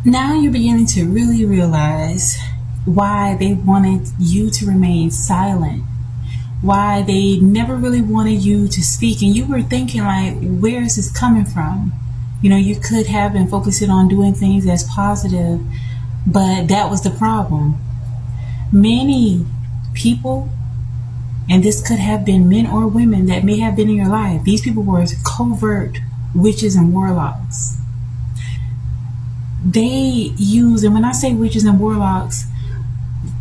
Now you're beginning to really realize why they wanted you to remain silent, why they never really wanted you to speak. And you were thinking, like, where is this coming from? You know, you could have been focusing on doing things as positive, but that was the problem. Many people, and this could have been men or women that may have been in your life, these people were covert witches and warlocks. They use, and when I say witches and warlocks,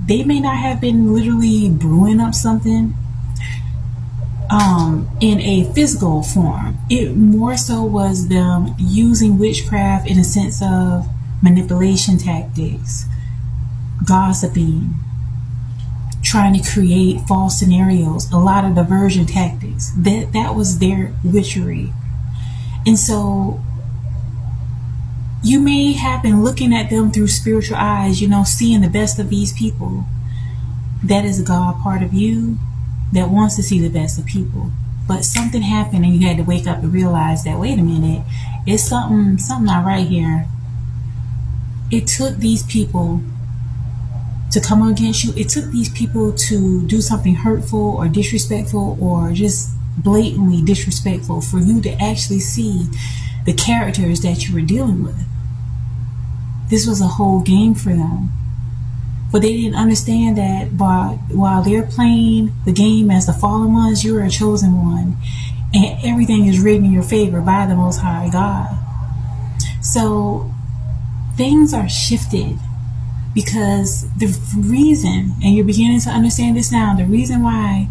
they may not have been literally brewing up something in a physical form. It more so was them using witchcraft in a sense of manipulation tactics, gossiping, trying to create false scenarios, a lot of diversion tactics. That was their witchery. And so you may have been looking at them through spiritual eyes, you know, seeing the best of these people. That is a God part of you that wants to see the best of people. But something happened and you had to wake up and realize that, wait a minute, it's something not right here. It took these people to come against you. It took these people to do something hurtful or disrespectful or just blatantly disrespectful for you to actually see the characters that you were dealing with. This was a whole game for them. But they didn't understand that while they're playing the game as the fallen ones, you're a chosen one. And everything is written in your favor by the Most High God. So things are shifted because the reason, and you're beginning to understand this now, the reason why,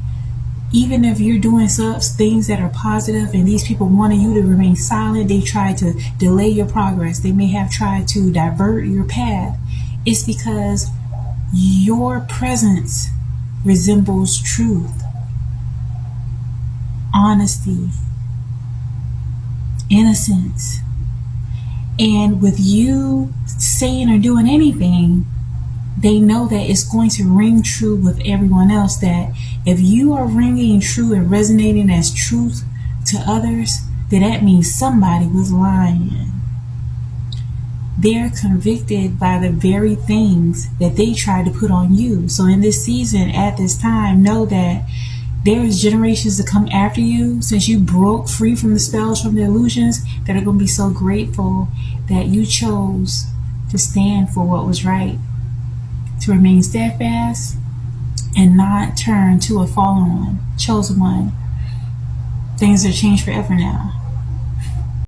even if you're doing things that are positive and these people wanted you to remain silent, they try to delay your progress. They may have tried to divert your path. It's because your presence resembles truth, honesty, innocence. And with you saying or doing anything, they know that it's going to ring true with everyone else, that if you are ringing true and resonating as truth to others, then that means somebody was lying. They're convicted by the very things that they tried to put on you. So in this season, at this time, know that there's generations to come after you, since you broke free from the spells, from the illusions, that are going to be so grateful that you chose to stand for what was right, to remain steadfast and not turn to a fallen one, chosen one. Things are changed forever now.